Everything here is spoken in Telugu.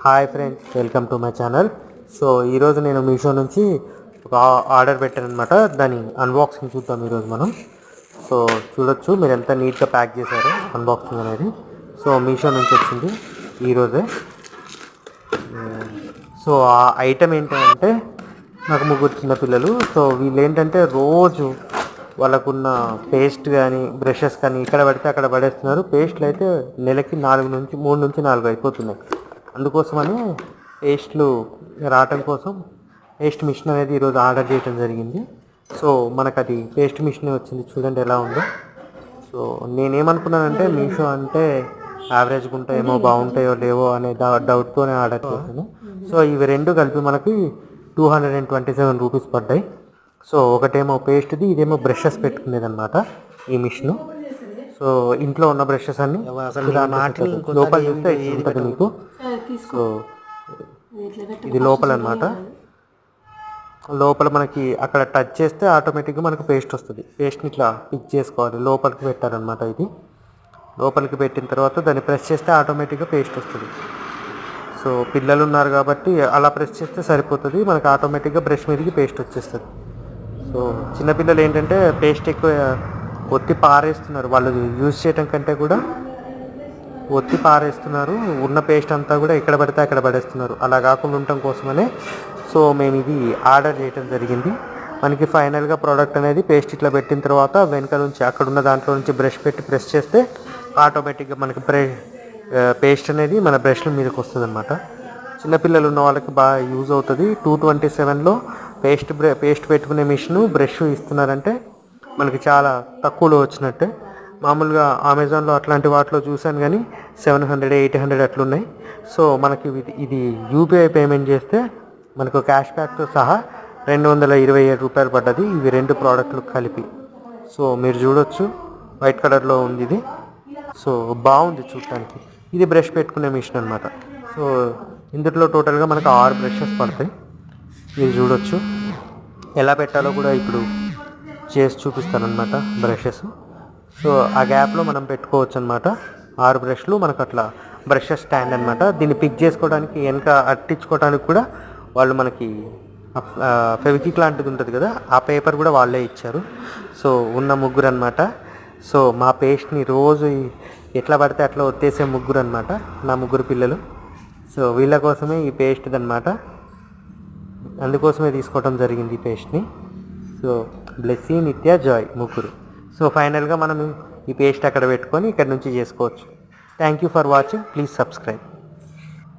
Hi friends, welcome to my channel. So ఈరోజు నేను మీషో నుంచి ఒక ఆర్డర్ పెట్టాను అనమాట. దాని అన్బాక్సింగ్ చూద్దాం ఈరోజు మనం. సో చూడొచ్చు మీరు ఎంత నీట్గా ప్యాక్ చేశారో అన్బాక్సింగ్ అనేది. సో మీషో నుంచి వచ్చింది ఈరోజే. సో ఆ ఐటెం ఏంటంటే నాకు ముగ్గురు చిన్నపిల్లలు. సో వీళ్ళు ఏంటంటే రోజు వాళ్ళకున్న పేస్ట్ కానీ బ్రషెస్ కానీ ఇక్కడ పడితే అక్కడ పడేస్తున్నారు. పేస్ట్లు అయితే నెలకి 3 నుంచి 4 అయిపోతున్నాయి. అందుకోసమని పేస్ట్లు రావటం కోసం పేస్ట్ మిషన్ అనేది ఈరోజు ఆర్డర్ చేయడం జరిగింది. సో మనకు అది పేస్ట్ మిషన్ వచ్చింది, చూడండి ఎలా ఉందో. సో నేనేమనుకున్నానంటే మీషో అంటే యావరేజ్గా ఉంటాయేమో, బాగుంటాయో లేవో అనే డౌట్తోనే ఆర్డర్ చేశాను. సో ఇవి రెండు కలిపి మనకి 227 రూపీస్ పడ్డాయి. సో ఒకటేమో పేస్ట్ది, ఇదేమో బ్రషెస్ పెట్టుకునేది అనమాట ఈ మిషను. సో ఇంట్లో ఉన్న బ్రషెస్ అన్ని లోపల చూస్తే ఉంటుంది మీకు. సో ఇది లోపల అనమాట. లోపల మనకి అక్కడ టచ్ చేస్తే ఆటోమేటిక్గా మనకు పేస్ట్ వస్తుంది. పేస్ట్ని ఇట్లా పిక్ చేసుకోవాలి, లోపలికి పెట్టారనమాట. ఇది లోపలికి పెట్టిన తర్వాత దాన్ని ప్రెస్ చేస్తే ఆటోమేటిక్గా పేస్ట్ వస్తుంది. సో పిల్లలు ఉన్నారు కాబట్టి అలా ప్రెస్ చేస్తే సరిపోతుంది, మనకు ఆటోమేటిక్గా బ్రష్ మీదకి పేస్ట్ వచ్చేస్తుంది. సో చిన్నపిల్లలు ఏంటంటే పేస్ట్ ఎక్కువ ఒత్తి పారేస్తున్నారు, వాళ్ళు యూజ్ చేయడం కంటే కూడా ఒత్తి పారేస్తున్నారు. ఉన్న పేస్ట్ అంతా కూడా ఎక్కడ పడితే అక్కడ పడేస్తున్నారు. అలా కాకుండా ఉండటం కోసమనే సో మేము ఇది ఆర్డర్ చేయడం జరిగింది. మనకి ఫైనల్గా ప్రోడక్ట్ అనేది పేస్ట్ ఇట్లా పెట్టిన తర్వాత వెనక నుంచి అక్కడ ఉన్న దాంట్లో నుంచి బ్రష్ పెట్టి ప్రెస్ చేస్తే ఆటోమేటిక్గా మనకి పేస్ట్ అనేది మన బ్రష్ల మీదకి వస్తుంది అనమాట. చిన్నపిల్లలు ఉన్న వాళ్ళకి బాగా యూజ్ అవుతుంది. 227లో పేస్ట్ పెట్టుకునే మిషను బ్రష్ ఇస్తున్నారంటే మనకి చాలా తక్కువలో వచ్చినట్టే. మామూలుగా అమెజాన్లో అట్లాంటి వాటిలో చూశాను కానీ 700, 800 అట్లున్నాయి. సో మనకి ఇది యూపీఐ పేమెంట్ చేస్తే మనకు క్యాష్ బ్యాక్తో సహా 227 రూపాయలు పడ్డది, ఇవి రెండు ప్రోడక్ట్లు కలిపి. సో మీరు చూడొచ్చు వైట్ కలర్లో ఉంది ఇది. సో బాగుంది చూడటానికి. ఇది బ్రష్ పెట్టుకునే మిషన్ అనమాట. సో ఇందులో టోటల్గా మనకు 6 బ్రషెస్ పడతాయి. మీరు చూడొచ్చు ఎలా పెట్టాలో కూడా ఇప్పుడు చేసి చూపిస్తాను అనమాట బ్రషెస్. సో ఆ గ్యాప్లో మనం పెట్టుకోవచ్చు అనమాట. 6 బ్రష్లు మనకు అట్లా బ్రషెస్ స్టాండ్ అనమాట. దీన్ని పిక్ చేసుకోవడానికి వెనక అట్టించుకోవడానికి కూడా వాళ్ళు మనకి ఫెవిక్విక్ లాంటిది ఉంటుంది కదా, ఆ పేపర్ కూడా వాళ్ళే ఇచ్చారు. సో ఉన్న ముగ్గురు అనమాట. సో మా పేస్ట్ని రోజు ఎట్లా పడితే అట్లా ఒత్తేసే ముగ్గురు అనమాట, నా ముగ్గురు పిల్లలు. సో వీళ్ళ కోసమే ఈ పేస్ట్ది అనమాట, అందుకోసమే తీసుకోవడం జరిగింది ఈ పేస్ట్ని. సో బ్లెస్సీ, నిత్య, జాయ్ ముగ్గురు. సో ఫైనల్గా మనం ఈ పేస్ట్ అక్కడ పెట్టుకొని ఇక్కడ నుంచి చేసుకోవచ్చు. Thank you for watching. Please subscribe.